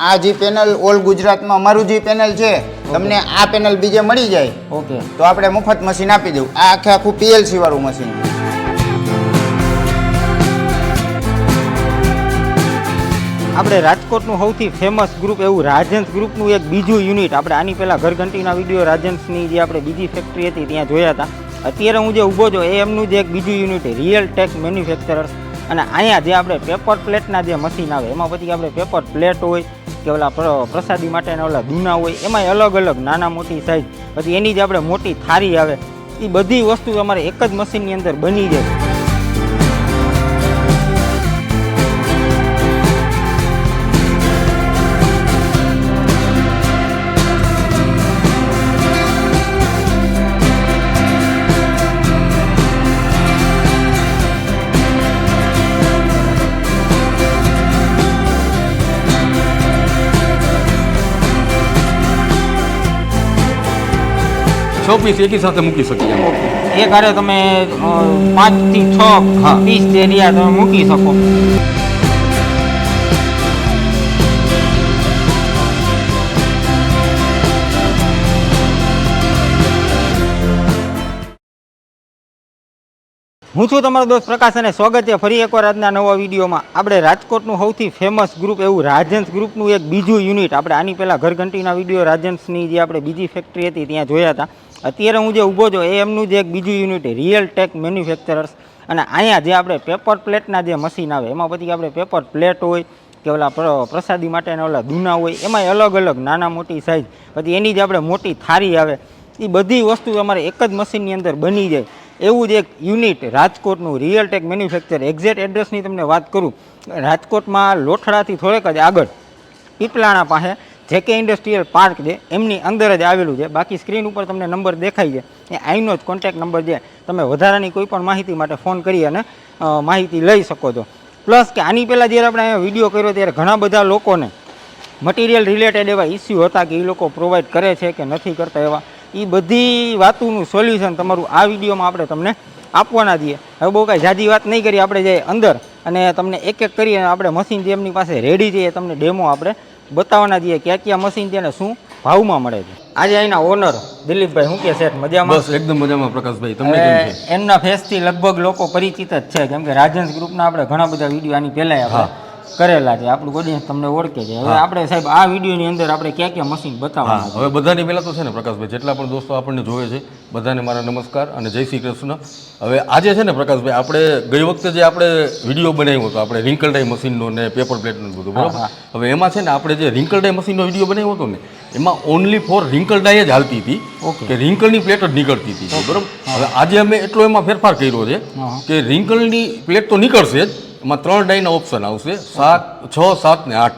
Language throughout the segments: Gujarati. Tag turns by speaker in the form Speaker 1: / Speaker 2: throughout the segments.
Speaker 1: આ જે પેનલ ઓલ ગુજરાતમાં અમારું જે પેનલ છે તમને આ પેનલ બીજે મળી જાય
Speaker 2: ઓકે
Speaker 1: તો આપણે મફત મશીન આપી દઉં. આ આખું PLC વાળું મશીન.
Speaker 2: આપણે રાજકોટનું સૌથી ફેમસ ગ્રુપ એવું રાજહંસ ગ્રુપનું એક બીજું યુનિટ આપણે આની પહેલાં ઘરઘંટીના વિડીયો રાજહંસની જે આપણે બીજી ફેક્ટરી હતી ત્યાં જોયા હતા. અત્યારે હું જે ઊભો છું એ એમનું જે એક બીજું યુનિટ રિયલ ટેક મેન્યુફેક્ચરર્સ. અને અહીંયા જે આપણે પેપર પ્લેટના જે મશીન આવે એમાં પછી આપણે પેપર પ્લેટ હોય કે ઓલા પ્રસાદી માટેના ઓલા દૂના હોય એમાંય અલગ અલગ નાના મોટી સાઇઝ પછી એની જે આપણે મોટી થાળી આવે એ બધી વસ્તુ અમારે એક જ મશીનની અંદર બની જાય.
Speaker 3: પીસ એકી સાથે મૂકી શકીએ.
Speaker 2: એક હારે તમે 5 થી 6 પીસ જે રહ્યા તમે મૂકી શકો. હું છું તમારો દોસ્ત પ્રકાશ અને સ્વાગત છે ફરી એકવાર આજના નવા વિડીયોમાં. આપણે રાજકોટનું સૌથી ફેમસ ગ્રુપ એવું રાજહંસ ગ્રુપનું એક બીજું યુનિટ આપણે આની પહેલાં ઘરઘંટીના વિડીયો રાજહંસની જે આપણે બીજી ફેક્ટરી હતી ત્યાં જોયા હતા. અત્યારે હું જે ઊભો છું એ એમનું જે એક બીજું યુનિટ રિયલ ટેક મેન્યુફેક્ચરર્સ. અને અહીંયા જે આપણે પેપર પ્લેટના જે મશીન આવે એમાં પછી આપણે પેપર પ્લેટ હોય કે ઓલા પ્રસાદી માટેના ઓલા દૂના હોય એમાંય અલગ અલગ નાના મોટી સાઇઝ પછી એની જે આપણે મોટી થાળી આવે એ બધી વસ્તુ અમારે એક જ મશીનની અંદર બની જાય એવું જ એક યુનિટ રાજકોટનું રિયલ ટેક મેન્યુફેક્ચર. એક્ઝેક્ટ એડ્રેસની તમને વાત કરું, રાજકોટમાં લોઠડાથી થોડેક જ આગળ પીપલાણા પાસે JK ઇન્ડસ્ટ્રીયલ પાર્ક છે એમની અંદર જ આવેલું છે. બાકી સ્ક્રીન ઉપર તમને નંબર દેખાય છે એ અહીંનો જ કોન્ટેક્ટ નંબર છે. તમે વધારાની કોઈ પણ માહિતી માટે ફોન કરી અને માહિતી લઈ શકો છો. પ્લસ કે આની પહેલાં જ્યારે આપણે અહીંયા વિડીયો કર્યો ત્યારે ઘણા બધા લોકોને મટીરિયલ રિલેટેડ એવા ઇસ્યુ હતા કે એ લોકો પ્રોવાઈડ કરે છે કે નથી કરતા એવા. એ બધી વાતોનું સોલ્યુશન તમારું આ વિડીયોમાં આપણે તમને આપવાના છીએ. હવે બહુ કાંઈ જાજી વાત નહીં કરીએ, આપણે જઈએ અંદર અને તમને એક એક કરી આપણે મશીન જે એમની પાસે રેડી છે એ તમને ડેમો આપણે બતાવવાના છીએ ક્યાં ક્યાં મશીન છે અને શું ભાવમાં મળે છે. આજે અહીંના ઓનર દિલીપભાઈ શું કે સેટ મજામાં?
Speaker 3: બસ એકદમ મજામાં પ્રકાશભાઈ. તમને કેમ છે?
Speaker 2: એમના ફેસથી લગભગ લોકો પરિચિત જ છે કેમ કે રાજહંસ ગ્રુપના આપણે ઘણા બધા વિડીયો આની પહેલાં આપણે કરેલા છે. આપણું ઓડિયન્સ તમને ઓળખે છે. હવે આપણે સાહેબ આ વિડીયોની અંદર આપણે ક્યાં ક્યાં મશીન બતાવવાના?
Speaker 3: હવે બધાની પહેલાં તો છે ને પ્રકાશભાઈ જેટલા પણ દોસ્તો આપણને જોવે છે બધાને મારા નમસ્કાર અને જય શ્રી કૃષ્ણ. હવે આજે છે ને પ્રકાશભાઈ આપણે ગઈ વખતે જે આપણે વિડીયો બનાવ્યો હતો આપણે રિંકલ ડાઈ મશીનનો ને પેપર પ્લેટનું બધું બરાબર. હવે એમાં છે ને આપણે જે રિંકલ ડાઈ મશીનનો વિડીયો બનાવ્યો હતો ને એમાં ઓનલી ફોર રિંકલ ડાઈ જ હાલતી હતી કે રિંકલની પ્લેટ જ નીકળતી હતી બરાબર. હવે આજે અમે એટલો એમાં ફેરફાર કર્યો છે કે રિંકલની પ્લેટ તો નીકળશે જ, એમાં 3 ડાઈના ઓપ્શન આવશે 7, 6, 7 ને 8.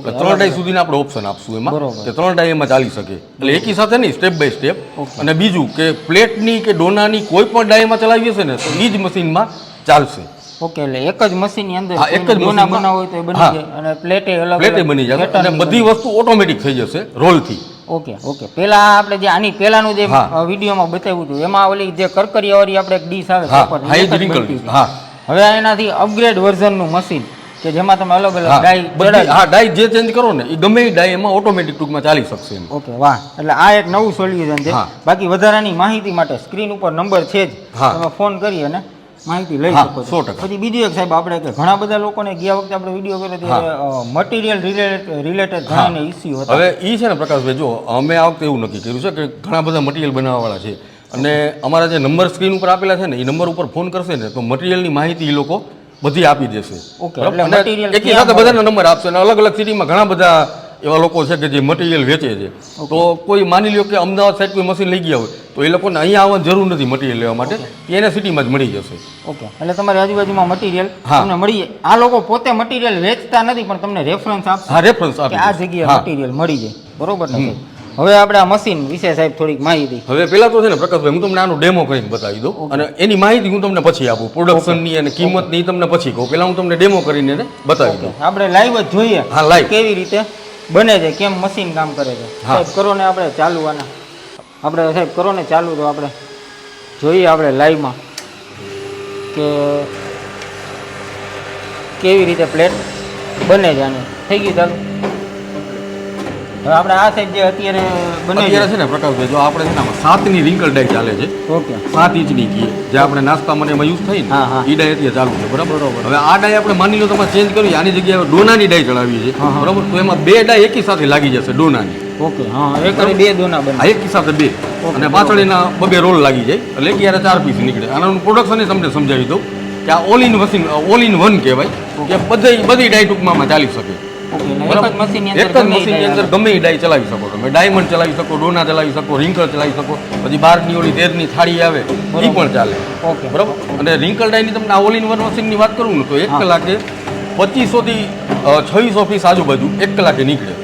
Speaker 3: 3 ડાઈ સુધીના આપણે ઓપ્શન આપશું એમાં કે 3 ડાઈ એમાં ચાલી શકે એટલે એકી સાથે નહીં, સ્ટેપ બાય સ્ટેપ. અને બીજું કે પ્લેટની કે ડોનાની કોઈ પણ ડાઈમાં ચલાવીએ છે ને તો એ જ મશીનમાં ચાલશે.
Speaker 2: ઓકે એટલે એક જ મશીનની અંદર એક જ ડોના બનાવો હોય તો એ બની જાય અને પ્લેટે અલગ
Speaker 3: પ્લેટે બની જાય અને બધી વસ્તુ ઓટોમેટિક થઈ જશે રોલથી.
Speaker 2: ઓકે પેલા આપણે જે આની પહેલાનું જે વિડીયોમાં બતાવ્યું હતું એમાં ઓલી જે કરકરિયાવાળી આપણે એક ડીશ આવે હવે એનાથી અપગ્રેડ વર્ઝનનું મશીન કે જેમાં તમે અલગ અલગ
Speaker 3: ડાઈ જે ચેન્જ કરો ને એ ગમે એ ડાઈ એમાં ઓટોમેટિક ટૂંકમાં ચાલી શકશે.
Speaker 2: ઓકે વાહ, એટલે આ એક નવું સોલ્યુશન છે. બાકી વધારાની માહિતી માટે સ્ક્રીન ઉપર નંબર છે જ, તમે ફોન કરી અને માહિતી લઈ શકો છો. પછી બીજું એક સાહેબ આપણે કે ઘણા બધા લોકોને ગયા વખતે આપણે વિડીયો કર્યો ત્યારે મટીરિયલ રિલેટેડ ઘણા ઇસ્યુ હતા.
Speaker 3: હવે એ છે ને પ્રકાશભાઈ જો અમે આ વખતે એવું નક્કી કર્યું છે કે ઘણા બધા મટીરિયલ બનાવવાવાળા છે અને અમારા જે નંબર સ્ક્રીન ઉપર આપેલા છે ને એ નંબર ઉપર ફોન કરશે ને તો મટીરિયલની માહિતી એ લોકો બધી આપી દેશે. એકી સાથે બધાના નંબર આપશે અને અલગ અલગ સિટીમાં ઘણા બધા એવા લોકો છે કે જે મટીરિયલ વેચે છે. તો કોઈ માની લ્યો કે અમદાવાદ સાઈડ કોઈ મશીન લઈ ગયા હોય તો એ લોકોને અહીંયા આવવાની જરૂર નથી મટીરિયલ લેવા માટે, એને સિટીમાં જ મળી જશે.
Speaker 2: ઓકે એટલે તમારી આજુબાજુમાં મટીરિયલ તમને મળી જાય. આ લોકો પોતે મટીરિયલ વેચતા નથી પણ તમને રેફરન્સ આપશે.
Speaker 3: હા, રેફરન્સ આપે
Speaker 2: આ જગ્યાએ મટીરિયલ મળી જાય બરોબર ને? હવે આપણે આ મશીન વિશે સાહેબ થોડીક માહિતી.
Speaker 3: હવે પેલા તો છે ને પ્રકાશભાઈ હું તમને આનો ડેમો કરીને બતાવી દઉં અને એની માહિતી હું તમને પછી આપું, પ્રોડક્શનની અને કિંમતની તમને પછી કહું. પેલા હું તમને ડેમો કરીને બતાવી દઉં.
Speaker 2: આપણે લાઈવ જ જોઈએ
Speaker 3: લાઈવ
Speaker 2: કેવી રીતે બને છે, કેમ મશીન કામ કરે છે. સાહેબ કરો ને આપણે ચાલુ આના આપણે સાહેબ કરો ને ચાલુ તો આપણે જોઈએ આપણે લાઈવમાં કે કેવી રીતે પ્લેટ બને છે. આને થઈ ગયું ચાલુ. હવે આપણે આ સાઈડ જે અત્યારે બને
Speaker 3: અત્યારે છે ને પ્રકાશભાઈ જો આપણે છે ને આમાં 7ની રિંકલ ડાય ચાલે છે,
Speaker 2: ઓકે
Speaker 3: 7 ઇંચની કીએ જે આપણે નાસ્તા મને એમાં યુઝ થઈ ને
Speaker 2: હા, હા.
Speaker 3: એ ડાય અત્યારે ચાલુ છે, બરાબર. હવે આ ડાય આપણે માની લો તમે ચેન્જ કરી, આની જગ્યાએ ડોનાની ડાય ચડાવી છે,
Speaker 2: હા, હા.
Speaker 3: બરાબર. તો એમાં 2 ડાય એકી સાથે લાગી જશે ડોનાની,
Speaker 2: ઓકે હા, એક અને બે દોના બને.
Speaker 3: આ એકી સાથે 2 અને પાછળ એના 2 રોલ લાગી જાય એટલે એકી 4 પીસ નીકળે. આનું પ્રોડક્શન તમને સમજાવી દઉં કે આ all in machine, all in one કહેવાય કે બધી ડાય ટૂંકમાં ચાલી શકે.
Speaker 2: ઓકે ને એક જ મશીનની
Speaker 3: એક
Speaker 2: અંદર
Speaker 3: જ મશીનની અંદર ગમે એ ડાય ચલાવી શકો તમે. ડાયમંડ ચલાવી શકો, ડોના ચલાવી શકો, રિંકલ ચલાવી શકો, પછી 12ની ઓલી 13ની થાળી આવે એ પણ ચાલે,
Speaker 2: ઓકે
Speaker 3: બરાબર. અને રિંકલ ડાયની તમને આ ઓલ ઇન વન મશીનની વાત કરું ને તો 1 કલાકે 2500 થી 2600 પીસ આજુબાજુ 1 કલાકે નીકળે.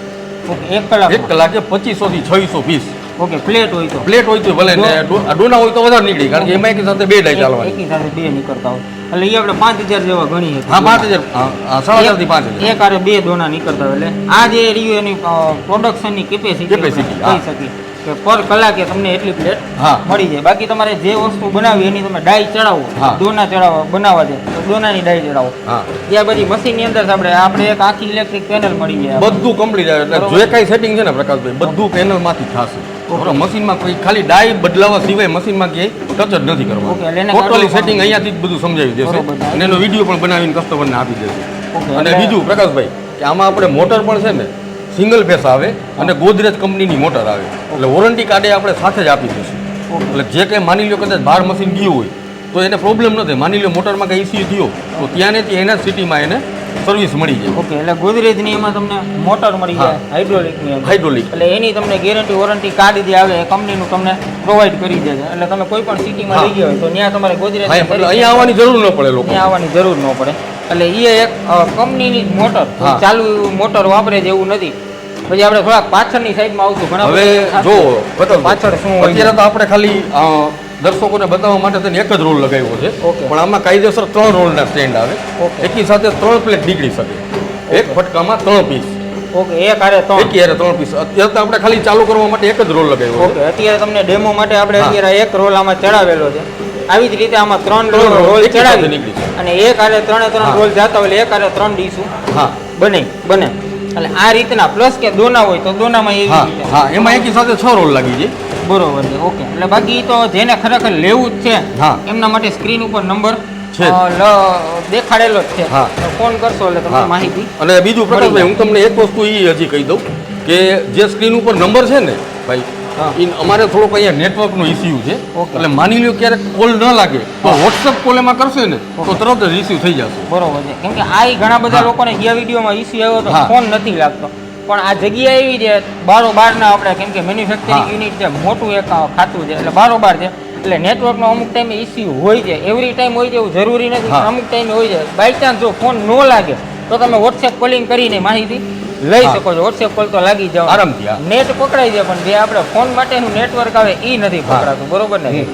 Speaker 2: ઓકે 1 કલાક
Speaker 3: 1 કલાકે 2500 થી 2600 પીસ.
Speaker 2: ઓકે પ્લેટ હોય તો
Speaker 3: પ્લેટ હોય તો ભલે, ને ડોના હોય તો વધારે નીકળે, કારણ કે એમાં એકી સાથે 2 ડાય ચાલવાની.
Speaker 2: એકી સાથે બે નીકળતા હોય એટલે એ આપણે 5000 જેવા ગણીએ.
Speaker 3: હા 5000, 4500 થી 5000.
Speaker 2: એક આરે બે દોના નીકળતા હોય એટલે આ જે રહ્યું એની પ્રોડક્શનની કેપેસિટી
Speaker 3: Capacity,
Speaker 2: કહી શકીએ કે પર કલાકે તમને એટલી પ્લેટ
Speaker 3: હા.
Speaker 2: મળી જાય. બાકી તમારે જે વસ્તુ બનાવી એની તમે ડાય ચડાવો,
Speaker 3: હા.
Speaker 2: દોના ચડાવો બનાવવા છે તો દોનાની ડાય ચડાવો.
Speaker 3: હા,
Speaker 2: ત્યાં બધી મશીનની અંદર આપણે એક આખી ઇલેક્ટ્રિક પેનલ મળી જાય.
Speaker 3: બધું કમ્પ્લીટ આવે એટલે જે કાંઈ સેટિંગ છે ને પ્રકાશભાઈ બધું પેનલમાંથી જ થશે, બરાબર. મશીનમાં કોઈ ખાલી ડાય બદલાવા સિવાય મશીનમાં ક્યાંય ટચ જ નથી
Speaker 2: ઓકે, એટલે એને
Speaker 3: કરવાનું. ટોટલી
Speaker 2: કાઢવા
Speaker 3: સેટિંગ અહીંયાથી જ બધું સમજાવી દેશે
Speaker 2: બરોબર.
Speaker 3: અને એનો વિડીયો પણ બનાવીને કસ્ટમરને આપી દેશે.
Speaker 2: ઓકે,
Speaker 3: અને
Speaker 2: એટલે-
Speaker 3: બીજું પ્રકાશભાઈ કે આમાં આપણે મોટર પણ છે ને સિંગલ ફેસ આવે અને ગોદરેજ કંપનીની મોટર આવે એટલે વોરંટી કાર્ડે આપણે સાથે જ આપી દઈશું. એટલે જે કંઈ માની લો કદાચ બહાર મશીન ગયું હોય તો એને પ્રોબ્લેમ નથી. માની લો મોટરમાં કંઈ ઇસ્યુ થયો તો ત્યાં ને ત્યાં એના સિટીમાં એને સર્વિસ મળી જાય.
Speaker 2: ઓકે એટલે ગોદરેજની એમાં તમને મોટર મળી જાય હાઇડ્રોલિકની અંદર.
Speaker 3: હાઇડ્રોલિક
Speaker 2: એટલે એની તમને ગેરંટી વોરંટી કાર્ડ જે આવે એ કંપનીનું તમને પ્રોવાઈડ કરી દે છે. એટલે તમે કોઈ પણ સિટીમાં
Speaker 3: હા.
Speaker 2: લઈ ગયા હોય તો ત્યાં તમારે ગોદરેજ
Speaker 3: હા, એટલે અહીંયા આવવાની જરૂર ન પડે લોકો.
Speaker 2: ત્યાં આવવાની જરૂર ન પડે. એટલે એ એક કંપનીની જ મોટર,
Speaker 3: હા.
Speaker 2: ચાલુ મોટર વાપરે છે એવું નથી. પછી આપણે થોડાક પાછળની સાઈડમાં આવતું ઘણા
Speaker 3: હવે
Speaker 2: બધા
Speaker 3: જો બતાવો.
Speaker 2: પાછળ શું હોય છે?
Speaker 3: અત્યારે તો આપણે ખાલી દર્શકોને બતાવવા માટે તેને એક જ રોલ લગાવ્યો છે,
Speaker 2: ઓકે.
Speaker 3: પણ આમાં કાયદેસર 3 રોલના સ્ટેન્ડ આવે.
Speaker 2: ઓકે.
Speaker 3: એકી સાથે 3 પ્લેટ નીકળી શકે, એક ફટકામાં 3 પીસ,
Speaker 2: ઓકે એક આરે ત્રણ.
Speaker 3: એકી હારે 3 પીસ. અત્યારે તો આપણે ખાલી ચાલુ કરવા માટે એક જ રોલ લગાવ્યો
Speaker 2: ઓકે
Speaker 3: છે.
Speaker 2: અત્યારે તમને ડેમો માટે આપણે
Speaker 3: હા.
Speaker 2: અત્યારે એક રોલ આમાં ચડાવેલો છે. આવી જ રીતે આમાં 3 રોલ
Speaker 3: એકી સાથે
Speaker 2: ચડાવી
Speaker 3: નીકળી છે.
Speaker 2: અને એક આરે 3
Speaker 3: હા.
Speaker 2: રોલ જાતા હોય એટલે એક આરે 3 ડીશું
Speaker 3: હા
Speaker 2: બને એટલે આ રીતના પ્લસ કે દોના હોય તો દોનામાં એવી
Speaker 3: હા
Speaker 2: રીતે
Speaker 3: હા, એમાં એકી સાથે 6 રોલ લાગી જાય.
Speaker 2: બરોબર છે. ઓકે એટલે બાકી તો જેને ખરેખર લેવું જ છે
Speaker 3: હા.
Speaker 2: એમના માટે સ્ક્રીન ઉપર નંબર
Speaker 3: છે.
Speaker 2: દેખાડેલો જ છે.
Speaker 3: હા.
Speaker 2: તો ફોન કરશો એટલે તમને
Speaker 3: હા.
Speaker 2: માહિતી
Speaker 3: અને બીજું પ્રકાશભાઈ હું તમને એક વસ્તુ એ હજી કહી દઉં કે જે સ્ક્રીન ઉપર નંબર છે ને ભાઈ,
Speaker 2: હા.
Speaker 3: એ અમારે થોડોક અહીંયા નેટવર્કનો ઇસ્યુ છે.
Speaker 2: ઓકે.
Speaker 3: એટલે માની લો ક્યારેક કોલ ન લાગે તો વોટ્સઅપ કોલ એમાં કરશે ને તો તરત જ રિસીવ થઈ જશે.
Speaker 2: બરોબર છે. કેમ કે આ ઘણા બધા
Speaker 3: હા.
Speaker 2: લોકોને ગયા વિડીયોમાં ઇસ્યુ આવ્યો તો
Speaker 3: હા.
Speaker 2: ફોન નથી લાગતો, પણ આ જગ્યા એવી છે બારોબારના આપણે કેમ કે મેન્યુફેક્ચરિંગ
Speaker 3: હા.
Speaker 2: યુનિટ છે, મોટું એક ખાતું છે એટલે બારોબાર છે. એટલે નેટવર્કનો અમુક ટાઈમે ઇસ્યુ હોય છે, એવરી ટાઈમ હોય છે એવું જરૂરી નથી,
Speaker 3: હા.
Speaker 2: પણ અમુક ટાઈમે હોય છે. બાય ચાન્સ જો ફોન ન લાગે તો તમે વોટ્સએપ કોલિંગ કરીને માહિતી લઈ
Speaker 3: હા.
Speaker 2: શકો છો. વોટ્સએપ કોલ તો લાગી જાવ
Speaker 3: આરામથી, હા.
Speaker 2: નેટ પકડાય છે, પણ જે આપણે ફોન માટેનું નેટવર્ક આવે એ નથી
Speaker 3: હા.
Speaker 2: પકડાતું. બરોબર ને?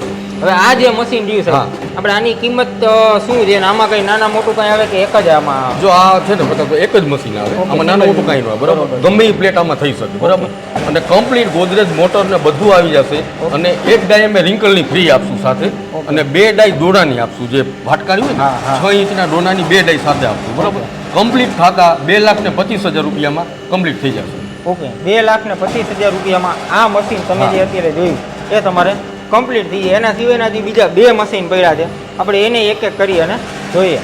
Speaker 2: હવે આ જે મશીન રહ્યું છે
Speaker 3: હા.
Speaker 2: આપણે આની કિંમત શું છે ને આમાં કઈ નાના મોટું કઈ આવે કે એક જ આમાં?
Speaker 3: જો આ છે ને પ્રકાશભાઈ એક જ મશીન આવે,
Speaker 2: ઓકે,
Speaker 3: આમાં નાનું મોટું કાંઈ ન આવે, બરાબર.
Speaker 2: બરોબર.
Speaker 3: ગમે એ પ્લેટ આમાં થઈ શકે, બરાબર. અને કમ્પ્લીટ ગોદરેજ મોટર ને બધું આવી જશે. અને એક ડાય અમે રિંકલની ફ્રી આપશું સાથે,
Speaker 2: ઓકે.
Speaker 3: અને 2 ડાય દોડાની આપશું. જે ભાટકારી હોય
Speaker 2: હા, હા.
Speaker 3: ને 6 ઇંચના દોડાની 2 ડાય સાથે આપશું, બરાબર. કમ્પ્લીટ ખાતા 2,25,000 રૂપિયામાં કમ્પ્લીટ થઈ જશે.
Speaker 2: ઓકે 2,25,000 રૂપિયામાં આ મશીન તમે
Speaker 3: હા.
Speaker 2: જે અત્યારે જોયું એ તમારે કમ્પ્લીટ થઈ જાય. એના સિવાયના જે બીજા 2 મશીન પડ્યા છે આપણે એને એક એક કરી અને જોઈએ.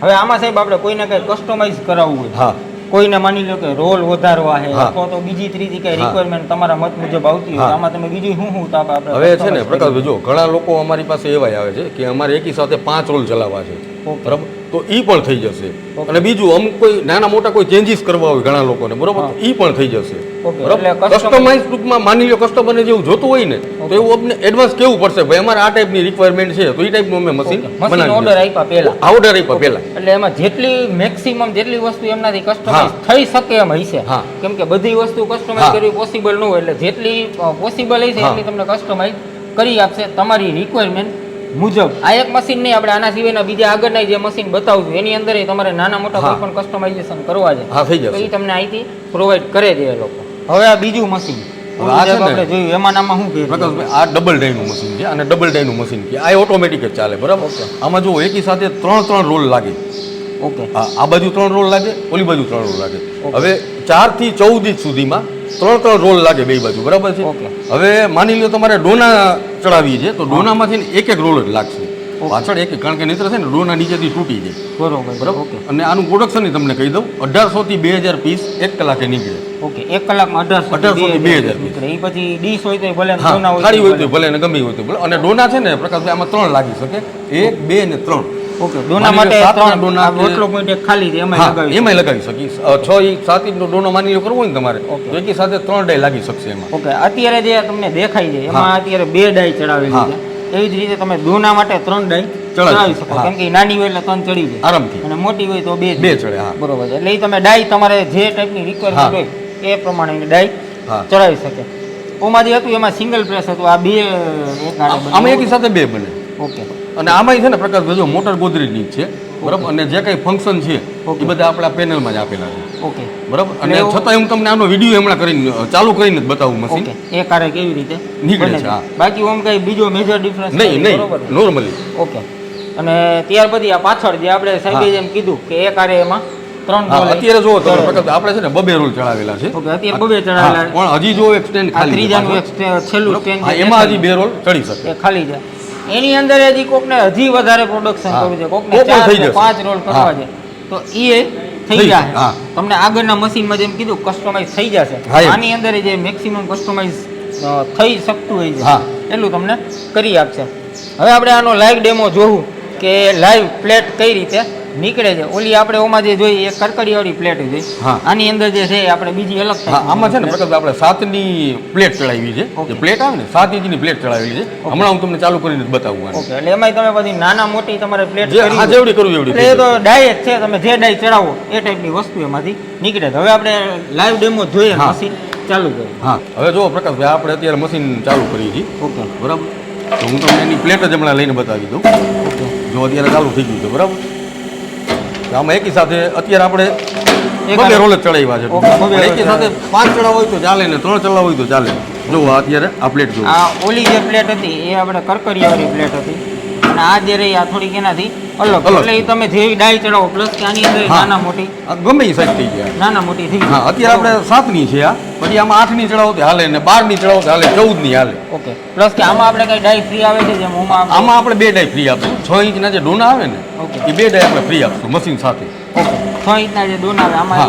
Speaker 2: હવે આમાં સાહેબ આપણે કોઈને કંઈ કસ્ટમાઇઝ કરાવવું હોય,
Speaker 3: હા
Speaker 2: કોઈને માની લો કે રોલ વધારવા છે
Speaker 3: હા.
Speaker 2: અથવા તો બીજી ત્રીજી કઈ
Speaker 3: હા.
Speaker 2: રિક્વાયરમેન્ટ તમારા મત મુજબ આવતી હોય
Speaker 3: હા.
Speaker 2: આમાં તમે બીજું શું તો આપણે
Speaker 3: હવે છે ને
Speaker 2: customize
Speaker 3: પ્રકાશભાઈ
Speaker 2: કરી.
Speaker 3: જો ઘણા લોકો અમારી પાસે એવા આવે છે કે અમારે એકી સાથે 5 રોલ ચલાવવા છે,
Speaker 2: ઓકે.
Speaker 3: બરાબર. તો એ પણ થઈ જશે.
Speaker 2: ઓકે.
Speaker 3: અને બીજું અમુક કોઈ નાના મોટા કોઈ ચેન્જીસ કરવા હોય ઘણા લોકોને, બરાબર,
Speaker 2: હા.
Speaker 3: તો એ પણ થઈ જશે.
Speaker 2: ઓકે,
Speaker 3: બરાબર.
Speaker 2: એટલે custom-
Speaker 3: કસ્ટમાઇઝ ટૂંકમાં માની લો કસ્ટમરને જેવું જોતું હોય ને તો એવું અમને એડવાન્સ કેવું પડશે ભાઈ અમારે આ ટાઈપની રિક્વાયરમેન્ટ છે તો એ ટાઈપનું અમે મશીન
Speaker 2: મશીન ઓર્ડર આપ્યા પહેલા
Speaker 3: ઓર્ડર આપ્યા પહેલા.
Speaker 2: એટલે એમાં જેટલી મેક્સિમમ જેટલી વસ્તુ એમનાથી કસ્ટમાઇઝ
Speaker 3: હા.
Speaker 2: થઈ શકે એમ હશે.
Speaker 3: હા.
Speaker 2: કેમ કે બધી વસ્તુ કસ્ટમાઇઝ
Speaker 3: હા.
Speaker 2: કરવી પોસિબલ ન હોય એટલે જેટલી પોસિબલ હશે
Speaker 3: હા.
Speaker 2: એટલી તમને કસ્ટમાઇઝ કરી આપશે તમારી રિક્વાયરમેન્ટ મુજબ. આ એક મશીન નહીં, આપણે આના સિવાયના બીજા આગળના જે મશીન બતાવું છું એની અંદર તમારે નાના મોટા
Speaker 3: હા.
Speaker 2: કોઈ પણ કસ્ટમાઇઝેશન કરવા છે
Speaker 3: હા, થઈ
Speaker 2: તો
Speaker 3: જશે.
Speaker 2: એ તમને અહીંથી પ્રોવાઈડ કરે છે એ લોકો. હવે આ બીજું મશીન
Speaker 3: હવે આ છે ને-
Speaker 2: આપણે જોયું એમાં નામાં શું કહે
Speaker 3: પ્રકાશભાઈ આ ડબલ ડાયનું મશીન છે અને ડબલ ડાયનું મશીન કે આ ઓટોમેટિક જ ચાલે, બરાબર. આમાં જો એકી સાથે 3 રોલ લાગે,
Speaker 2: ઓકે
Speaker 3: હા, આ બાજુ 3 રોલ લાગે, ઓલી બાજુ 3 રોલ લાગે. હવે 4 થી 14 ઇંચ સુધીમાં 3 રોલ લાગે બે બાજુ, બરાબર છે.
Speaker 2: ઓકે.
Speaker 3: હવે માની લો તમારે ડોના ચડાવી છે તો ડોનામાંથી ને એક રોલ જ લાગશે પાછળ, એક કારણ કે નહીતર છે ને ડોના નીચેથી તૂટી જાય.
Speaker 2: બરોબર.
Speaker 3: બરાબર.
Speaker 2: ઓકે
Speaker 3: અને આનું પ્રોડક્શન તમને કહી દઉં, 1800 થી 2000 પીસ 1 કલાકે નીકળે.
Speaker 2: ઓકે 1 કલાકમાં 1800 થી 2000 નીકળે. એ પછી ડીશ હોય તો ભલે
Speaker 3: હા,
Speaker 2: ડોના
Speaker 3: ખાલી હોય
Speaker 2: તો
Speaker 3: તો ભલે ને ગમે હોય તો ભલે. અને ડોના છે ને પ્રકાશભાઈ આમાં 3 લાગી શકે, 1, 2 ને 3.
Speaker 2: ઓકે ડોના
Speaker 3: માની લો
Speaker 2: માટે
Speaker 3: 7
Speaker 2: 3
Speaker 3: ડોના કે-
Speaker 2: રોટલો પોઈન્ટ એક ખાલી છે એમાં
Speaker 3: હા,
Speaker 2: લગાવી
Speaker 3: એમાંય લગાવી શકીશ. 6 ઇંચ 7 ઇંચનો ડોનો માની લો કરવો હોય ને તમારે
Speaker 2: ઓકે.
Speaker 3: તો એકી સાથે 3 ડાય લાગી શકશે એમાં.
Speaker 2: ઓકે અત્યારે જે તમને દેખાય છે એમાં
Speaker 3: હા.
Speaker 2: અત્યારે 2 ડાઈ ચડાવેલી
Speaker 3: હા.
Speaker 2: છે. એવી જ રીતે તમે દોના માટે 3 ડાઈ
Speaker 3: ચડાવી
Speaker 2: ચડાવી
Speaker 3: શકો.
Speaker 2: શકો
Speaker 3: હા.
Speaker 2: કેમ કે ઈ નાની હોય એટલે 3 ચડી જાય
Speaker 3: આરામથી
Speaker 2: અને મોટી હોય તો 2
Speaker 3: બે ચડે. હા,
Speaker 2: બરોબર છે. એટલે ઈ તમે ડાઈ તમારે જે ટાઈપની
Speaker 3: હા.
Speaker 2: રિક્વાયરમેન્ટ હોય એ પ્રમાણે ડાઈ
Speaker 3: હા.
Speaker 2: ચડાવી શકે. ઓમાં જે હતું એમાં સિંગલ પ્રેસ હતું, આ 2 એક આડે બને.
Speaker 3: આમાં એકી સાથે 2 બને.
Speaker 2: ઓકે
Speaker 3: અને આમાંય છે ને પ્રકાશભાઈ જો મોટર ગોદરેજની જ છે, બરાબર. અને જે કંઈ ફંક્શન છે
Speaker 2: ઓકે.
Speaker 3: એ બધા આપણા પેનલમાં જ આપેલા છે,
Speaker 2: ઓકે
Speaker 3: બરાબર. અને
Speaker 2: એટલે એવું-
Speaker 3: છતાં હું તમને આનો વિડીયો હમણાં કરીને ચાલુ કરીને જ બતાવું મશીન.
Speaker 2: ઓકે એ કારે કેવી રીતે
Speaker 3: નીકળે
Speaker 2: બને
Speaker 3: છે,
Speaker 2: છે.
Speaker 3: હા.
Speaker 2: બાકી ઓમ કઈ બીજો મેજર ડિફરન્સ
Speaker 3: નહીં નહીં
Speaker 2: બરોબર ને?
Speaker 3: નોર્મલી.
Speaker 2: ઓકે અને ત્યાર પછી આ પાછળ જે આપણે સાહેબે
Speaker 3: હા.
Speaker 2: જેમ કીધું કે એક આરે એમાં 3
Speaker 3: હા,
Speaker 2: રોલ
Speaker 3: અત્યારે જો તમે પ્રકાશ આપણે છે ને 2 રોલ ચડાવેલા છે.
Speaker 2: ઓકે અત્યારે 2 ચડાવેલા
Speaker 3: હા, પણ હજી જો એક સ્ટેન્ડ
Speaker 2: આ
Speaker 3: ખાલી છે
Speaker 2: ત્રીજાનું
Speaker 3: પાછળ.
Speaker 2: એક છેલ્લું
Speaker 3: બરાબર?
Speaker 2: સ્ટેન્ડ
Speaker 3: હા, એમાં હજી 2 રોલ ચડી શકે.
Speaker 2: એ ખાલી છે. એની અંદર હજી કોકને હજી વધારે પ્રોડક્શન
Speaker 3: હા.
Speaker 2: કરવું છે, કોકને
Speaker 3: તો પણ
Speaker 2: 4
Speaker 3: થઈ
Speaker 2: કે
Speaker 3: જશે.
Speaker 2: 5 રોલ કરવા
Speaker 3: હા.
Speaker 2: છે તો એ થઈ
Speaker 3: થઈ
Speaker 2: જાય.
Speaker 3: હા.
Speaker 2: તમને આગળના મશીનમાં જેમ કીધું કસ્ટમાઇઝ થઈ જશે.
Speaker 3: હા, એમ.
Speaker 2: આની અંદર જે મેક્સિમમ કસ્ટમાઇઝ થઈ શકતું હોય છે
Speaker 3: હા.
Speaker 2: એટલું તમને કરી આપશે. હવે આપણે આનો લાઈવ ડેમો જોવું કે લાઈવ પ્લેટ કઈ રીતે નીકળે છે. ઓલી આપણે ઓમાં જે જોઈએ એ કરકડીવાળી પ્લેટ છે.
Speaker 3: હા.
Speaker 2: આની અંદર જે છે એ આપણે બીજી અલગ
Speaker 3: હા, આમાં છે ને પ્રકાશ આપણે 7ની પ્લેટ ચડાવી છે.
Speaker 2: ઓકે.
Speaker 3: જે પ્લેટ આવે ને 7 ઇંચની પ્લેટ ચડાવેલી છે. હમણાં હું તમને ચાલુ કરીને જ બતાવું આને.
Speaker 2: ઓકે એટલે એમાંય તમે બધી નાના મોટી તમારે પ્લેટ
Speaker 3: જે હા જેવડી કરવું એવડી
Speaker 2: એટલે એ તો ડાય જ છે, તમે જે ડાય ચડાવો એ ટાઈપની વસ્તુ એમાંથી નીકળે છે. હવે આપણે લાઈવ ડેમો જોઈએ,
Speaker 3: હા.
Speaker 2: મશીન ચાલુ કરીએ.
Speaker 3: હા, હવે જો પ્રકાશભાઈ આપણે અત્યારે મશીન ચાલુ કરીએ છીએ,
Speaker 2: ઓકે
Speaker 3: બરાબર. તો હું તમને એની પ્લેટ જ હમણાં લઈને બતાવી દઉં.
Speaker 2: ઓકે
Speaker 3: જો અત્યારે ચાલુ થઈ ગયું છે, બરાબર. તો આમાં એકી સાથે અત્યારે આપણે
Speaker 2: એક
Speaker 3: 2
Speaker 2: આ-
Speaker 3: રોલ જ ચડાવ્યા છે.
Speaker 2: ઓકે, 2 રોલ
Speaker 3: પણ એકી સાથે 5 ચડાવવા હોય તો ચાલે ને 3 ચડાવવા હોય તો ચાલે. જો આ અત્યારે આ પ્લેટ જો
Speaker 2: આ ઓલી જે પ્લેટ હતી એ આપણે કરકરીયાવાળી પ્લેટ હતી અને આ જે રહી આ થોડીક એનાથી અલગ.
Speaker 3: અલગ.
Speaker 2: એટલે એ તમે જેવી ડાય ચડાવો પ્લસ કે આની અંદર
Speaker 3: હા.
Speaker 2: નાના મોટી
Speaker 3: ગમે એ સાઈઝ થઈ ગયા.
Speaker 2: નાના મોટી થઈ
Speaker 3: હા, અત્યારે આપણે 7ની છે આ, પછી આમાં 8ની ચડાવો તો હાલે ને 12ની ચડાવો તો હાલે, 14ની હાલે.
Speaker 2: ઓકે પ્લસ કે આમાં આપણે કઈ ડાય ફ્રી આવે છે જેમ ઓમાં
Speaker 3: આમાં આપણે 2 ડાય ફ્રી આપશું. 6 ઇંચના જે ડોના આવે ને
Speaker 2: ઓકે.
Speaker 3: એ 2 ડાય આપણે ફ્રી આપશું મશીન સાથે.
Speaker 2: ઓકે 6 ઇંચના જે દોન આવે આમાં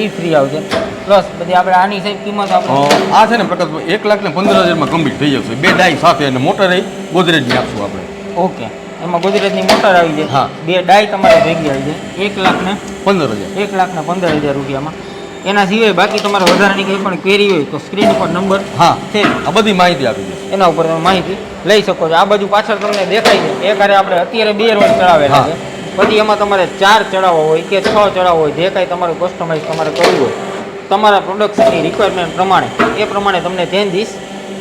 Speaker 2: ઈ ફ્રી આવશે. પ્લસ બધી આપણે આની સાહેબ કિંમત આપણે
Speaker 3: આ છે ને પ્રકાશ 1,15,000 કમ્પ્લીટ થઈ જશે. 2 ડાય સાથે અને મોટર એ ગોદરેજની આપશું આપણે.
Speaker 2: ઓકે એમાં ગુજરાતની મોટર આવી જાય,
Speaker 3: હા.
Speaker 2: 2 ડાય તમારે ભેગી આવી જાય
Speaker 3: 15,000.
Speaker 2: 1,15,000 રૂપિયામાં. એના સિવાય બાકી તમારે વધારાની કંઈ પણ ક્વેરી હોય તો સ્ક્રીન ઉપર નંબર
Speaker 3: હા,
Speaker 2: છે
Speaker 3: આ બધી માહિતી આપી દે.
Speaker 2: એના ઉપર તમે માહિતી લઈ શકો છો. આ બાજુ પાછળ તમને દેખાય છે એક હારે આપણે અત્યારે 2 રોલ ચડાવેલા
Speaker 3: હા.
Speaker 2: છે. પછી એમાં તમારે 4 ચડાવવા હોય કે 6 ચડાવવા હોય, જે કાંઈ તમારું કસ્ટમાઇઝ તમારે કરવું હોય તમારા પ્રોડક્શનની રિક્વાયરમેન્ટ પ્રમાણે એ પ્રમાણે તમને ચેન્જીસ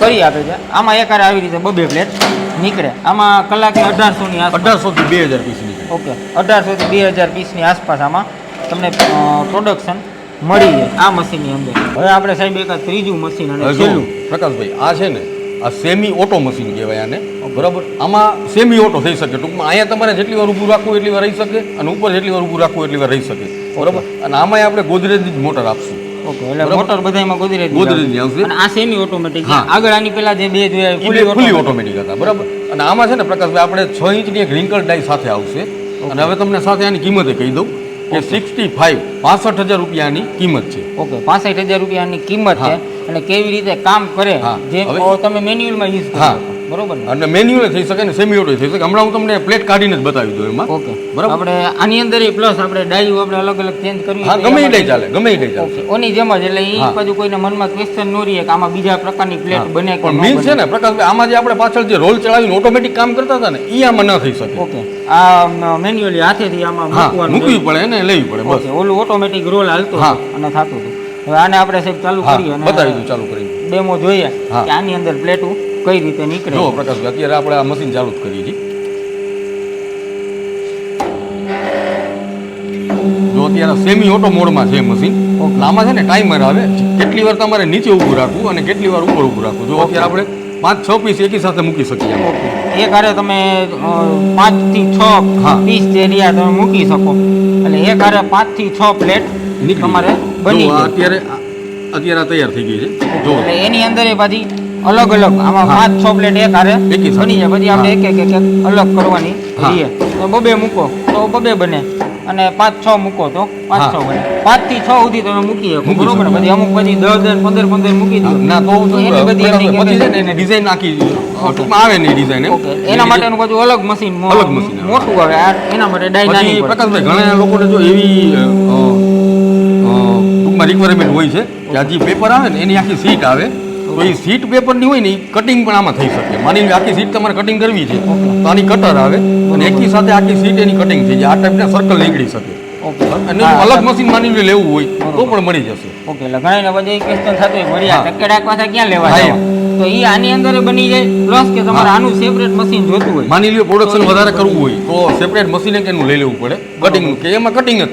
Speaker 2: કરી આપે છે. આમાં એક હારે આવી રીતે 2 પ્લેટ નીકળે. આમાં કલાકે 1800ની આસપાસ
Speaker 3: 1800 થી 2000 પીસ નીકળે.
Speaker 2: ઓકે 1800 થી 2000 પીસની આસપાસ આમાં તમને પ્રોડક્શન મળી જાય આ મશીનની અંદર. હવે આપણે સાહેબ એક આ ત્રીજું મશીન અને
Speaker 3: હવે જો
Speaker 2: છેલ્લું
Speaker 3: પ્રકાશભાઈ આ છે ને આ સેમી ઓટો મશીન કહેવાય આને, બરાબર. આમાં સેમી ઓટો થઈ શકે ટૂંકમાં. અહીંયા તમારે જેટલી વાર ઊભું રાખવું એટલી વાર રહી શકે અને ઉપર જેટલી વાર ઊભું રાખવું એટલી વાર રહી શકે, બરાબર. અને આમાં આપણે ગોદરેજની જ મોટર આપશું.
Speaker 2: ઓકે એટલે
Speaker 3: બરાબર.
Speaker 2: મોટર બધાયમાં
Speaker 3: ગોદરેજની
Speaker 2: ગોદરેજની
Speaker 3: આવશે.
Speaker 2: અને આ સેમી ઓટોમેટિક.
Speaker 3: હા.
Speaker 2: આગળ આની પેલા જે 2 જોયા
Speaker 3: એ બે ફૂલી ઓટોમેટિક હતા, બરાબર. અને આમાં છે ને પ્રકાશભાઈ આપણે 6 ઇંચની એક રિંકલ ડાય સાથે આવશે. અને હવે તમને સાથે આની કિંમતે કહી દઉં કે 65,000 રૂપિયાની કિંમત છે.
Speaker 2: ઓકે 65,000 રૂપિયાની કિંમત છે.
Speaker 3: હા.
Speaker 2: અને કેવી રીતે કામ કરે
Speaker 3: હા.
Speaker 2: જેમ
Speaker 3: હવે-
Speaker 2: તમે મેન્યુઅલમાં યુઝ કરો
Speaker 3: હા.
Speaker 2: છો. બરોબર ને?
Speaker 3: અને મેન્યુઅલ થઈ શકે ને સેમી ઓટો થઈ શકે. હમણાં હું તમને પ્લેટ કાઢીને જ બતાવી દઉં એમાં.
Speaker 2: ઓકે
Speaker 3: બરાબર.
Speaker 2: આપણે આની અંદર પ્લસ આપણે ડાયું આપણે અલગ અલગ ચેન્જ કરવી
Speaker 3: હા,
Speaker 2: હોય તો
Speaker 3: ગમે એ
Speaker 2: એમાં
Speaker 3: ડાય ચાલે, ગમે એ ડાય ચાલે.
Speaker 2: ઓકે ઓની જેમ જ એટલે એ
Speaker 3: હા.
Speaker 2: બાજુ કોઈને મનમાં ક્વેશ્ચન ન રહે કે આમાં બીજા પ્રકારની પ્લેટ બને કે
Speaker 3: પણ
Speaker 2: ન
Speaker 3: મીન્સ છે
Speaker 2: બને.
Speaker 3: ને પ્રકાશભાઈ આમાં જે આપણે પાછળ જે રોલ ચડાવીને ઓટોમેટિક કામ કરતા હતા ને એ આમાં ન થઈ શકે.
Speaker 2: ઓકે આ મેન્યુઅલી હાથેથી આમાં
Speaker 3: હા,
Speaker 2: મૂકવાનું
Speaker 3: મૂકવી પડે એને લેવી પડે, બસ.
Speaker 2: ઓકે ઓલું ઓટોમેટિક રોલ હાલતો
Speaker 3: હા.
Speaker 2: હતો અને થતું હતું. હવે આને આપણે સાહેબ ચાલુ
Speaker 3: હા,
Speaker 2: કરીએ
Speaker 3: બતાવી દઉં ચાલુ કરીને.
Speaker 2: ડેમો જોઈએ
Speaker 3: હા.
Speaker 2: કે આની અંદર પ્લેટું કઈ રીતે નીકળે
Speaker 3: જો
Speaker 2: છે.
Speaker 3: પ્રકાશભાઈ અત્યારે આપણે આ મશીન ચાલુ જ કરીએ છીએ. જો અત્યારે સેમી ઓટો મોડમાં છે મશીન. આમાં છે ને ટાઈમર આવે કેટલી વાર તમારે નીચે ઊભું રાખવું અને કેટલી વાર ઉપર ઊભું રાખવું. જો અત્યારે આપણે 5-6 પીસ એકી સાથે મૂકી શકીએ એમ.
Speaker 2: ઓકે એક હારે તમે 5 થી 6
Speaker 3: હા.
Speaker 2: પીસ જે રહ્યા તમે મૂકી શકો એટલે એક હારે 5 થી 6 પ્લેટ
Speaker 3: નીકળી
Speaker 2: તમારે
Speaker 3: જાય.
Speaker 2: બની
Speaker 3: જો આ
Speaker 2: જાય.
Speaker 3: અત્યારે આ તૈયાર થઈ ગઈ છે જો
Speaker 2: એટલે એની અંદર એ પાછી અલગ અલગ આમાં 5-6 પ્લેટ એક હારે
Speaker 3: એકી સાથે.
Speaker 2: બની જાય પછી આપણે એક અલગ કરવાની
Speaker 3: હા.
Speaker 2: રહીએ તો બબે મૂકો તો બબે બને અને 5-6 મૂકો તો 5-6 બને 5 થી 6 સુધી તમે મૂકી શકો
Speaker 3: મૂકી
Speaker 2: બરોબર ને? પછી અમુક પછી 10-10 15-15 મૂકી દો
Speaker 3: ના તો
Speaker 2: એની બધી એની
Speaker 3: પછી છે ને એની ડિઝાઇન આખી ટૂંકમાં આવે ને ડિઝાઇન એમ
Speaker 2: ઓકે એના માટેનું પાછું અલગ મશીન
Speaker 3: અલગ machine આવે.
Speaker 2: મોટું આવે એના માટે ડાય નાની
Speaker 3: પછી
Speaker 2: પડે.
Speaker 3: પ્રકાશભાઈ ઘણા લોકોને જો એવી ટૂંકમાં રિક્વાયરમેન્ટ હોય છે કે આ જે પેપર આવે ને એની આખી સીટ આવે તો એ સીટ પેપરની હોય ને એ કટિંગ પણ આમાં થઈ શકે. માની લો આખી સીટ તમારે કટિંગ કરવી છે તો આની કટર આવે અને એકી સાથે આખી સીટ એની કટિંગ થઈ જાય. આ ટાઈપના સર્કલ નીકળી શકે
Speaker 2: ઓકે
Speaker 3: અને એનું અલગ મશીન માની લો લેવું હોય તો પણ મળી જશે.
Speaker 2: ઓકે એટલે ઘણા પછી ક્વેશ્ચન થતું હોય મળ્યા
Speaker 3: હા.
Speaker 2: ટકેડાક પાછા ક્યાં લેવા
Speaker 3: હા,
Speaker 2: જવા? તો એ આની અંદર બની જાય પ્લસ કે તમારે આનું સેપરેટ મશીન જોતું હોય
Speaker 3: માની લો પ્રોડક્શન વધારે કરવું હોય તો સેપરેટ મશીન એક એનું લઈ લેવું પડે કટિંગ કે એમાં કટિંગ જ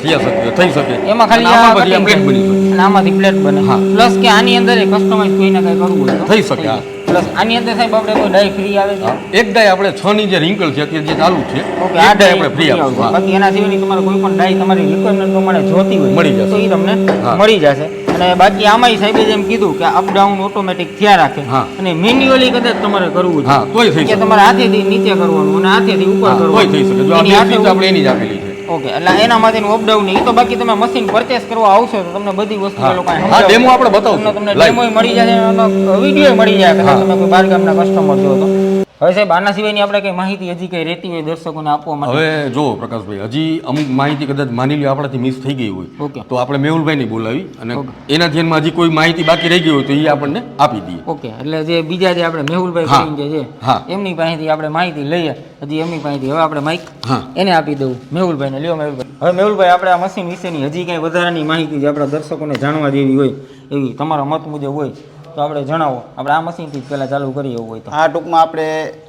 Speaker 3: થઈ શકે
Speaker 2: એમાં ખાલી
Speaker 3: અને
Speaker 2: આ
Speaker 3: આમાં પછી આ
Speaker 2: cutting
Speaker 3: plate બની શકે.
Speaker 2: અને આમાંથી પ્લેટ બને
Speaker 3: હા.
Speaker 2: પ્લસ કે આની અંદર કસ્ટમાઇઝ કોઈને કઈ કરવું હોય તો
Speaker 3: થઈ શકે, હા.
Speaker 2: પ્લસ આની અંદર સાહેબ આપણે કોઈ ડાય ફ્રી આવે છે
Speaker 3: એક ડાય આપણે 6 ની જે રિંકલ છે અત્યારે જે ચાલુ છે
Speaker 2: ઓકે
Speaker 3: એક
Speaker 2: આ
Speaker 3: ડાય
Speaker 2: ડાય
Speaker 3: આપણે ફ્રી
Speaker 2: આવશે
Speaker 3: આપશું. હા.
Speaker 2: બાકી એના સિવાયની તમારે કોઈ પણ ડાય તમારી રિક્વાયરમેન્ટ પ્રમાણે જોતી હોય
Speaker 3: મળી જશે.
Speaker 2: તો એ તમને
Speaker 3: હા.
Speaker 2: મળી જશે અને બાકી આમાંય સાહેબે જેમ કીધું કે અપ ડાઉન ઓટોમેટિક થયા રાખે
Speaker 3: હા.
Speaker 2: અને મેન્યુઅલી કદાચ તમારે કરવું
Speaker 3: હા, તોય થઈ
Speaker 2: કે
Speaker 3: શકે.
Speaker 2: તમારે હાથેથી નીચે કરવાનું અને હાથેથી ઉપર
Speaker 3: હા, તોય
Speaker 2: કરવાનું
Speaker 3: થઈ શકે જો આ
Speaker 2: એની
Speaker 3: બે
Speaker 2: હાથે
Speaker 3: સ્વિચ આપણે એની જ આપેલી છે.
Speaker 2: ઓકે એટલે એના માટેનું અપડાઉન નહીં તો બાકી તમે મશીન પરચેસ કરવા આવશો તો તમને બધી વસ્તુ
Speaker 3: હા.
Speaker 2: એ લોકો
Speaker 3: હા, demo આપણે બતાવશું.
Speaker 2: તમને
Speaker 3: Live.
Speaker 2: ડેમો મળી જશે અને વિડીયો મળી જાય કદાચ
Speaker 3: હા.
Speaker 2: તમે કોઈ બહાર ગામના કસ્ટમર છો તો હવે સાહેબ આના સિવાયની આપણે કઈ માહિતી હજી કઈ રહેતી હોય દર્શકોને આપવા માટે
Speaker 3: હવે જો પ્રકાશભાઈ હજી અમુક માહિતી કદાચ માની લો આપણાથી મિસ થઈ ગઈ હોય
Speaker 2: ઓકે
Speaker 3: તો આપણે મેહુલભાઈને બોલાવી અને એના ધ્યાનમાં હજી કોઈ માહિતી બાકી રહી ગઈ હોય તો એ આપણને આપી દઈએ.
Speaker 2: ઓકે એટલે જે બીજા જે આપણે મેહુલભાઈ
Speaker 3: હા.
Speaker 2: કરીને જે
Speaker 3: હા.
Speaker 2: છે એમની પાસેથી આપણે માહિતી લઈએ હજી એમની પાસેથી હવે આપણે માઇક
Speaker 3: હા.
Speaker 2: એને આપી દઉં મેહુલભાઈને લ્યો મેહુલભાઈ હવે મેહુલભાઈ આપણે આ મશીન વિશેની હજી કાંઈ વધારાની માહિતી જે આપણા દર્શકોને જાણવા જેવી હોય એવી તમારા મત મુજબ હોય તો આપણે જણાવો આપણે આ મશીનથી જ પહેલાં ચાલુ કરીએ એવું હોય તો
Speaker 1: આ ટૂંકમાં આપણે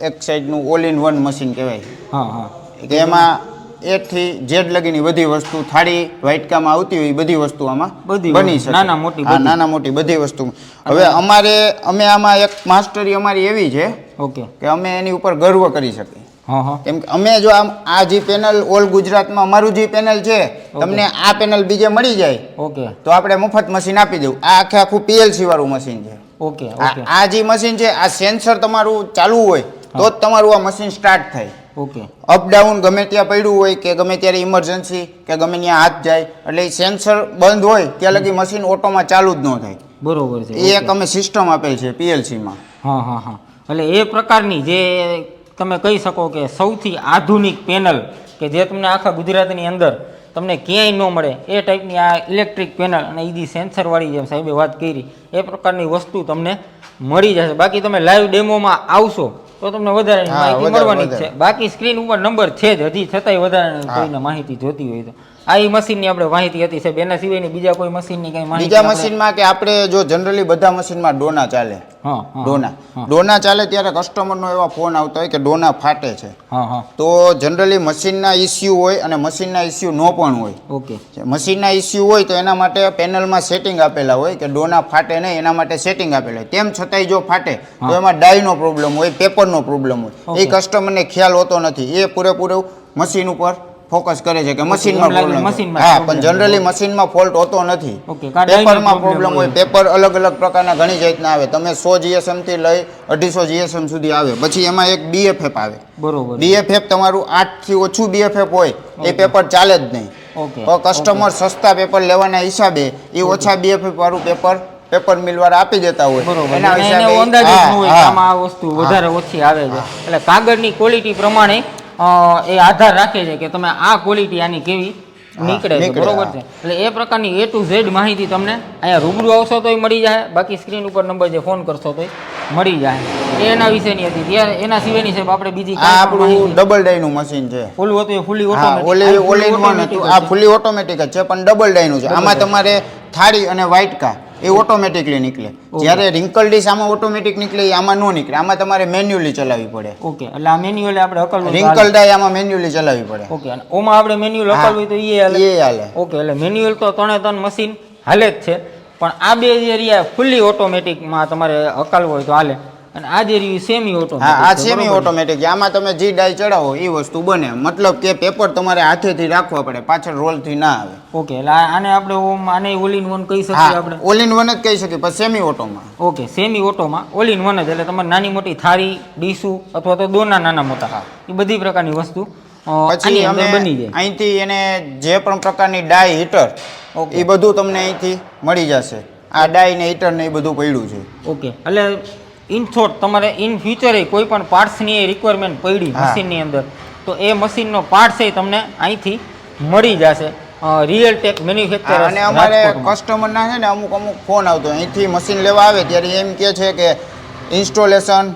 Speaker 1: એક સાઈડનું ઓલ ઇન વન મશીન કહેવાય
Speaker 2: હા હા
Speaker 1: કે એમાં A થી Z લગીની બધી વસ્તુ થાળી વાઇટકામાં આવતી હોય એ બધી વસ્તુ આમાં
Speaker 2: બધી
Speaker 1: બની
Speaker 2: વસ્તુ,
Speaker 1: શકે
Speaker 2: નાના મોટી
Speaker 1: હા,
Speaker 2: બધી.
Speaker 1: નાના મોટી બધી વસ્તુ હવે અમે આમાં એક માસ્ટરી અમારી એવી છે
Speaker 2: ઓકે
Speaker 1: કે અમે એની ઉપર ગર્વ કરી શકીએ
Speaker 2: હા હા
Speaker 1: કેમ કે અમે જો આ જે પેનલ ઓલ ગુજરાતમાં અમારું જે પેનલ છે તમને આ પેનલ બીજે મળી જાય
Speaker 2: ઓકે
Speaker 1: તો આપણે મફત મશીન આપી દઉં આ આખું PLC વાળું મશીન છે
Speaker 2: ઓકે
Speaker 1: આ
Speaker 2: ઓકે
Speaker 1: આ જે મશીન છે આ સેન્સર તમારું ચાલુ હોય તો જ તમારું આ મશીન સ્ટાર્ટ થાય
Speaker 2: ઓકે
Speaker 1: અપડાઉન ગમે ત્યાં પડ્યું હોય કે ગમે ત્યારે ઇમરજન્સી કે ગમે ત્યાં હાથ જાય એટલે એ સેન્સર બંધ હોય ત્યાં લગી મશીન ઓટોમાં ચાલુ જ ન થાય
Speaker 2: બરોબર છે
Speaker 1: એ એક અમે સિસ્ટમ આપેલ છે PLCમાં
Speaker 2: હા હા હા એટલે એ પ્રકારની જે તમે કહી શકો કે સૌથી આધુનિક પેનલ કે જે તમને આખા ગુજરાતની અંદર તમને ક્યાંય ન મળે એ ટાઈપની આ ઇલેક્ટ્રિક પેનલ અને ઈજી સેન્સરવાળી જેમ સાહેબે વાત કરી એ પ્રકારની વસ્તુ તમને મળી જશે બાકી તમે લાઈવ ડેમોમાં આવશો તો તમને વધારે
Speaker 1: હા,
Speaker 2: માહિતી
Speaker 1: વધારે,
Speaker 2: મળવાની જ છે
Speaker 1: વધારે.
Speaker 2: બાકી સ્ક્રીન ઉપર નંબર છે જ હજી છતાંય વધારે કોઈને માહિતી જોતી હોય તો આ એ મશીનની આપણે માહિતી હતી સાહેબ એના સિવાયની બીજા કોઈ મશીનની કઈ માહિતી
Speaker 1: બીજા
Speaker 2: આપણે-
Speaker 1: મશીનમાં કે આપણે જો જનરલી બધા મશીનમાં ડોના ચાલે
Speaker 2: હા હા
Speaker 1: ડોના ચાલે ત્યારે કસ્ટમરનો એવા ફોન આવતા હોય કે ડોના ફાટે છે
Speaker 2: હા હા
Speaker 1: તો જનરલી મશીનના ઇસ્યુ હોય અને મશીનના ઇસ્યુ નો પણ હોય
Speaker 2: ઓકે
Speaker 1: મશીનના ઇસ્યુ હોય તો એના માટે પેનલમાં સેટિંગ આપેલા હોય કે ડોના ફાટે નહીં એના માટે સેટિંગ આપેલા હોય તેમ છતાંય જો ફાટે તો એમાં ડાયનો પ્રોબ્લેમ હોય પેપરનો પ્રોબ્લેમ હોય એ
Speaker 2: Okay.
Speaker 1: કસ્ટમરને ખ્યાલ હોતો નથી એ પૂરેપૂરું મશીન ઉપર ફોકસ કરે છે કે મશીનમાં
Speaker 2: એમ લાગે
Speaker 1: પ્રોબ્લેમ
Speaker 2: મશીનમાં
Speaker 1: હા
Speaker 2: problem
Speaker 1: પણ જનરલી મશીનમાં ફોલ્ટ હોતો નથી
Speaker 2: Okay, કા ડાયનો
Speaker 1: પેપરમાં
Speaker 2: problem
Speaker 1: પ્રોબ્લેમ હોય
Speaker 2: હોય.
Speaker 1: પેપર અલગ અલગ પ્રકારના ઘણી જાતના આવે તમે 100 GSM થી લઈ 250 GSM સુધી આવે પછી એમાં એક BFF આવે
Speaker 2: બરોબર
Speaker 1: BFF તમારું 8 થી ઓછું BFF હોય એ પેપર ચાલે જ નહીં
Speaker 2: ઓકે
Speaker 1: તો કસ્ટમર સસ્તા પેપર લેવાના હિસાબે એ ઓછા BFF વાળું પેપર મિલ વાળા આપી દેતા હોય
Speaker 2: બરોબર
Speaker 1: એના
Speaker 2: એને
Speaker 1: હિસાબે
Speaker 2: એવો અંદાજ જ ન હોય કે
Speaker 1: હા,
Speaker 2: આમાં આ વસ્તુ વધારે ઓછી આવે છે એટલે કાગળની ક્વોલિટી પ્રમાણે એ આધાર રાખે છે કે તમે આ ક્વોલિટી આની કેવી નીકળે છે
Speaker 1: નીકળે,
Speaker 2: બરોબર
Speaker 1: હા.
Speaker 2: છે એટલે એ પ્રકારની A to Z માહિતી તમને અહીંયા રૂબરૂ આવશો તોય મળી જાય બાકી સ્ક્રીન ઉપર નંબર જે ફોન કરશો તોય મળી જાય એ એના વિશેની હતી ત્યારે એના સિવાયની સાહેબ આપણે બીજી
Speaker 1: આ આપણું ડબલ ડાયનું મશીન છે
Speaker 2: ફૂલ હતું એ ફૂલી
Speaker 1: હા
Speaker 2: ઓટોમેટિક
Speaker 1: ઓલ ઇન વન હતું આ ફૂલી ઓટોમેટિક જ છે પણ ડબલ ડાયનું છે આમાં તમારે થાળી અને વાઇટકા એ ઓટોમેટિકલી નીકળે જ્યારે રિંકલ ડીશ આમાં ઓટોમેટિક નીકળે એ આમાં નો નીકળે આમાં તમારે મેન્યુઅલી ચલાવવી પડે
Speaker 2: ઓકે એટલે આ મેન્યુઅલી આપણે અકલવું તો
Speaker 1: રિંકલ ડાય આમાં મેન્યુઅલી ચલાવવી પડે
Speaker 2: ઓકે અને ઓમાં આપણે મેન્યુઅલ અકલવું તો એ હાલે
Speaker 1: એ હાલે
Speaker 2: ઓકે એટલે મેન્યુઅલ તો ત્રણે ત્રણ મશીન હાલે જ છે પણ આ બે જે રહ્યા ફૂલી ઓટોમેટિકમાં તમારે હકાલવું હોય તો હાલે અને આ જે રહ્યું સેમી
Speaker 1: હા આ
Speaker 2: ઓટોમેટિક
Speaker 1: સેમી ઓટોમેટિક આમાં તમે જે ડાય ચડાવો એ વસ્તુ બને મતલબ કે પેપર તમારે હાથેથી રાખવા પડે પાછળ રોલથી ના આવે
Speaker 2: ઓકે એટલે આને આપણે આને ઓલ ઇન વન કહી શકીએ
Speaker 1: હા
Speaker 2: આપણે
Speaker 1: ઓલ ઇન વન જ કહી શકીએ પણ સેમી ઓટોમાં
Speaker 2: ઓકે સેમી ઓટોમાં ઓલ ઇન વન જ એટલે તમારે નાની મોટી થાળી ડીશું અથવા તો દોના નાના મોટા એ બધી પ્રકારની વસ્તુ
Speaker 1: પછી
Speaker 2: આની
Speaker 1: અમે
Speaker 2: અંદર બની જાય
Speaker 1: અહીંથી એને જે પણ પ્રકારની ડાય હીટર એ બધું તમને અહીંથી મળી જશે આ ડાય ને હીટર ને એ બધું પડ્યું છે
Speaker 2: ઓકે એટલે ઇન શોર્ટ તમારે ઇન ફ્યુચરે કોઈ પણ પાર્ટ્સની રિક્વાયરમેન્ટ પડી મશીનની અંદર તો એ મશીનનો પાર્ટ્સ એ તમને અહીંથી મળી જશે રિયલ ટેક મેન્યુફેક્ચર
Speaker 1: અને અમારે કસ્ટમરના છે ને અમુક ફોન આવતો અહીંથી મશીન લેવા આવે ત્યારે એમ કહે છે કે ઇન્સ્ટોલેશન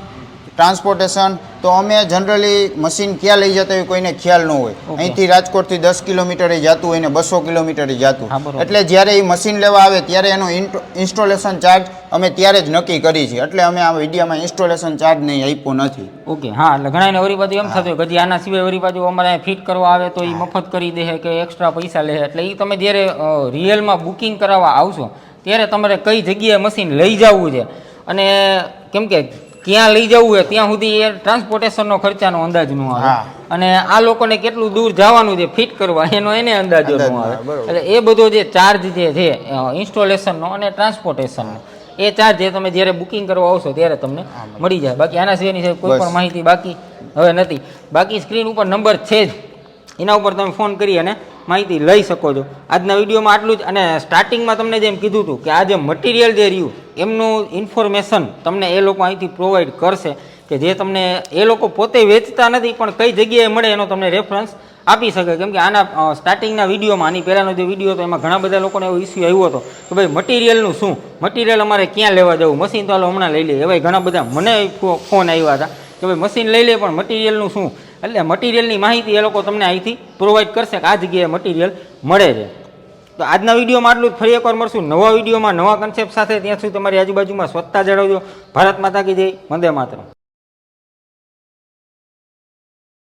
Speaker 1: ટ્રાન્સપોર્ટેશન તો અમે જનરલી મશીન ક્યાં લઈ જતા હોય કોઈને ખ્યાલ ન હોય અહીંથી રાજકોટથી 10 કિલોમીટર જતું હોય ને 200 કિલોમીટર જતું એટલે જ્યારે એ મશીન લેવા આવે ત્યારે એનો ઇન્સ્ટોલેશન ચાર્જ અમે ત્યારે જ નક્કી કરી છીએ એટલે અમે આ વિડીયોમાં ઇન્સ્ટોલેશન ચાર્જ નહીં આપ્યો નથી
Speaker 2: ઓકે હા એટલે ઘણા વરી બાજુ એમ થતું કે હજી આના સિવાય વરી બાજુ અમારે ફિટ કરવા આવે તો એ મફત કરી દે કે એક્સ્ટ્રા પૈસા લે એટલે એ તમે જ્યારે રિયલમાં બુકિંગ કરાવવા આવશો ત્યારે તમારે કઈ જગ્યાએ મશીન લઈ જવું છે અને કેમ કે ક્યાં લઈ જવું હોય ત્યાં સુધી એ ટ્રાન્સપોર્ટેશનનો ખર્ચાનો અંદાજ ન આવે અને આ લોકોને કેટલું દૂર જવાનું છે ફિટ કરવા એનો એને અંદાજો ન આવે એટલે એ બધો જે ચાર્જ જે છે ઇન્સ્ટોલેશનનો અને ટ્રાન્સપોર્ટેશનનો એ ચાર્જ જે તમે જ્યારે બુકિંગ કરવા આવશો ત્યારે તમને મળી જાય બાકી આના સિવાયની કોઈ પણ માહિતી બાકી હવે નથી બાકી સ્ક્રીન ઉપર નંબર છે જ એના ઉપર તમે ફોન કરી અને માહિતી લઈ શકો છો આજના વિડીયોમાં આટલું જ અને સ્ટાર્ટિંગમાં તમને જેમ કીધું હતું કે આ જે મટીરિયલ જે રહ્યું એમનું ઇન્ફોર્મેશન તમને એ લોકો અહીંથી પ્રોવાઈડ કરશે કે જે તમને એ લોકો પોતે વેચતા નથી પણ કઈ જગ્યાએ મળે એનો તમને રેફરન્સ આપી શકે કેમ કે આના સ્ટાર્ટિંગના વિડીયોમાં આની પહેલાંનો જે વિડીયો હતો એમાં ઘણા બધા લોકોને એવો ઇસ્યુ આવ્યો હતો કે ભાઈ મટીરિયલનું શું મટીરિયલ અમારે ક્યાં લેવા જવું મશીન તો હાલો હમણાં લઈ લઈએ એવા ઘણા બધા મને ફોન આવ્યા હતા કે ભાઈ મશીન લઈ લે પણ મટીરિયલનું શું એટલે મટીરિયલની માહિતી એ લોકો તમને અહીંથી પ્રોવાઈડ કરશે કે આ જગ્યાએ મટીરિયલ મળે છે તો આજના વિડીયોમાં આટલું જ ફરી એકવાર મળશું નવા વિડીયોમાં નવા કન્સેપ્ટ સાથે ત્યાં સુધી તમારી આજુબાજુમાં સ્વચ્છતા જાળવજો ભારત માતા કી જય વંદે માતરમ